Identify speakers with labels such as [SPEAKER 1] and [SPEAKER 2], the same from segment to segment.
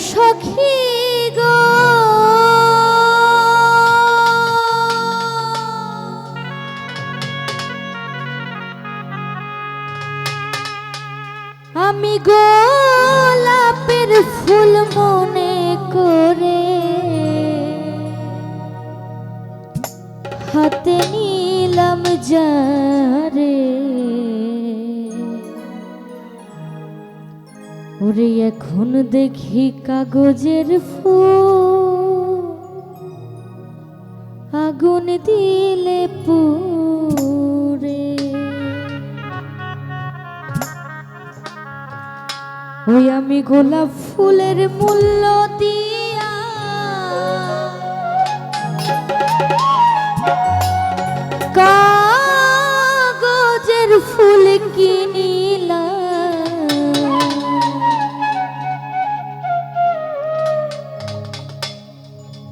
[SPEAKER 1] সখী গো আমি গোলাপের ফুল মনে করে হাতে নিলাম যারে ওরে এখন দেখি কাগজের ফুল আগুন দিলে পুড়ে ওই আমি গোলাপ ফুলের মূল্য দিয়া কাগজের ফুল কিনিলাম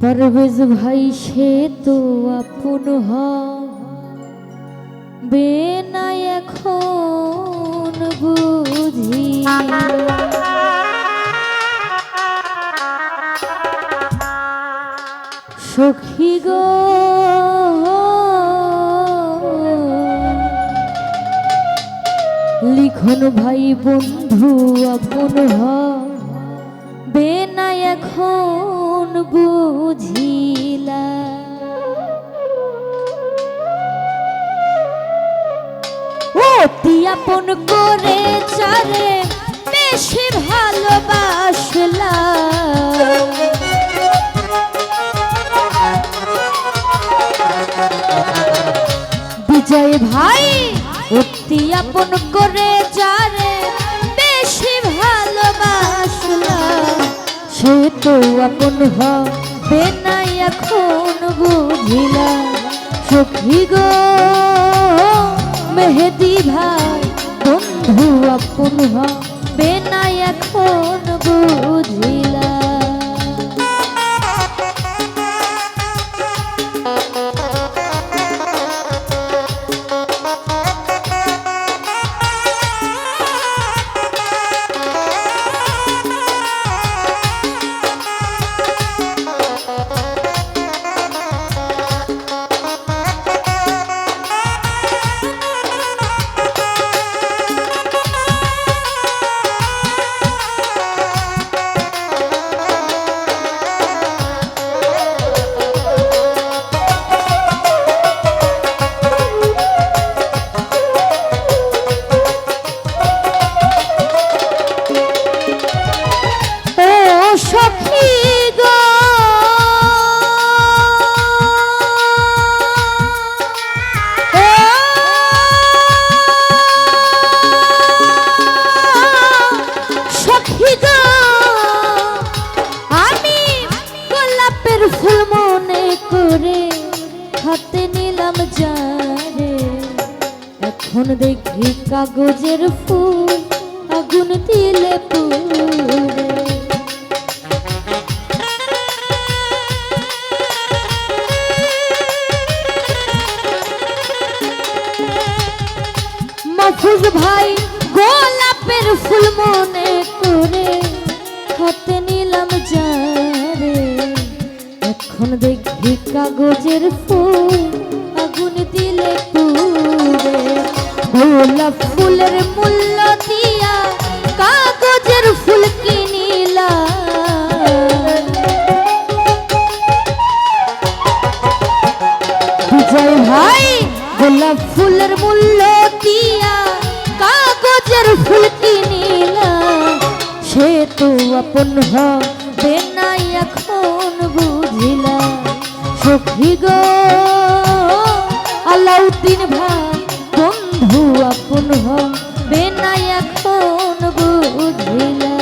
[SPEAKER 1] পারভেজ ভাই সে তো আপন হবে না এখন বুঝি সখী গো লিখন ভাই বন্ধু আপন হবে না এখন বুঝিলা অতি আপন করে চারে বেশি ভালোবাসলাম বিজয় ভাই অতি আপন করে যারে বেশি ভালোবাসলাম সে তো আপন হবে না এখন বুঝিলাম সখী গো মেহেদি ভাই বন্ধু আপন হবে না এখন বুঝিলাম হাতে নিলাম যারে এখন দেখি কাগজের ফুল আগুন দিলে পুড়ে মাহফুজ ভাই গোলাপের ফুল মনে করে হাতে নিলাম যারে এখন দেখি কাগজের ফুল আগুন দিলে পুড়ে গোলাপ ফুলের মূল্য দিয়া কাগজের ফুল কিনিলাম বিজয় ভাই গোলাপ ফুলের মূল্য দিয়া কাগজের ফুল কিনিলাম সে তো আপন হবে না এখন বুঝিলাম সখী গো আলাউদ্দিন ভাই বন্ধু আপন হবে না এখন বুঝিলাম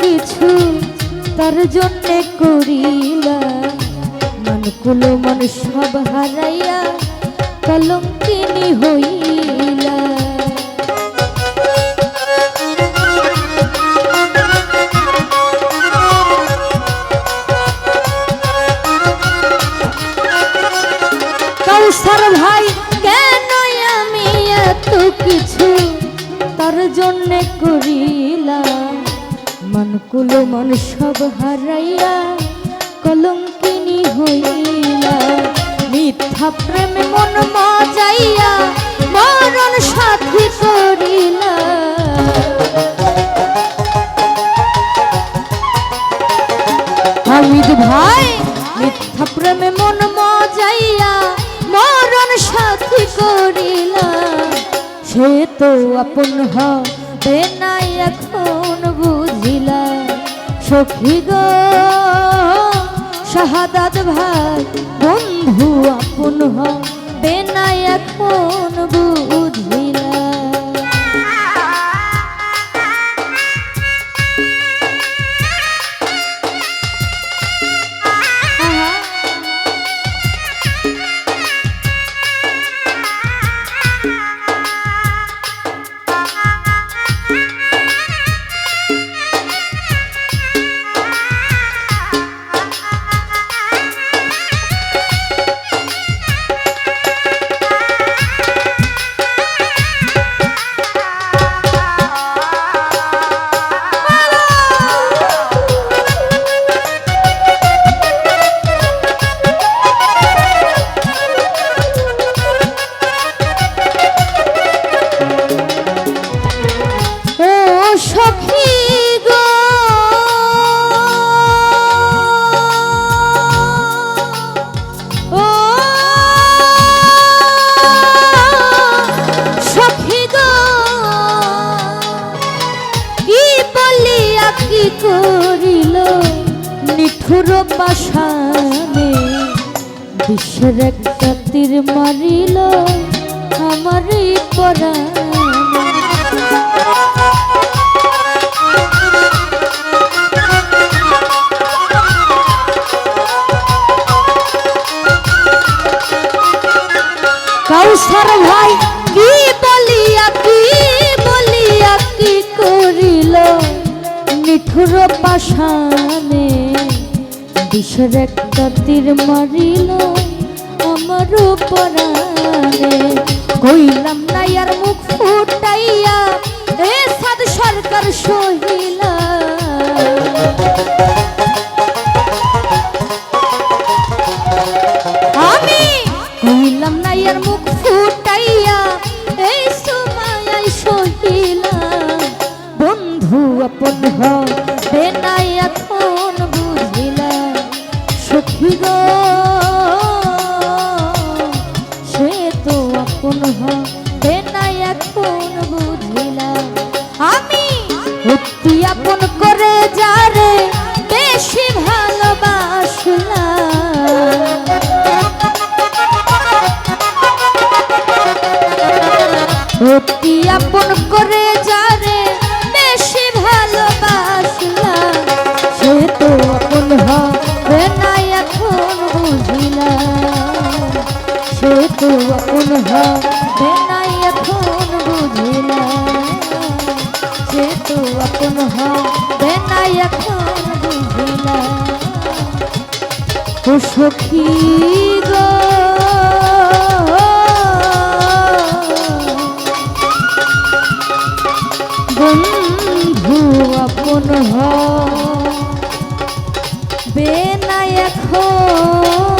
[SPEAKER 1] কিছু তার জন্যে করিলা, মনকুল মন সব হারাইয়া কলঙ্কিনী হইলা। কাউসার ভাই কেন আমি এত কিছু তার জন্যে করিলাম, মনকুল মন সব হারাইয়া কলঙ্কিনী হইলা। মিথ্যা প্রেমে মন মজাইয়া মরণ সাথী করিলা। হামিদ ভাই মিথ্যা প্রেমে মন মজাইয়া মরণ সাথী করিলা। সে তো আপন হবে না এখন বুঝিলা। সখী গো শাহাদাত ভাই বন্ধু আপন হবে না এখন বুঝিলা। করিল নিঠুর পাশানে, বিশ্বের একটা তীর মারিল আমার পরাণে। কাউসার ভাই কি বলিয়া কি করিল নিঠুর পাশানে, বিষের একটা তীর মারিল আমার পরাণে। কইলাম না আর মুখ ফুটাইয়া এ সাদ সরকার সহিলা। আমি কইলাম না আর মুখ ফুটাইয়া এই সময় সহিলা। বন্ধু আপন হবে না এখন বুঝিলা। সখী গো সে তো আপন হবে না এখন বুঝিলা। আমি অতি আপন করে যারে বেশি ভালোবাসলাম, অতি আপন করে যারে বেশি ভালোবাসলাম। সে তো আপন হবে না এখন বুঝিলাম। সে তো আপন হবে না এখন বুঝিলাম। সে তো আপন হবে না এখন বুঝিলাম। ও সখী গো বন্ধু আপন হবে না এখন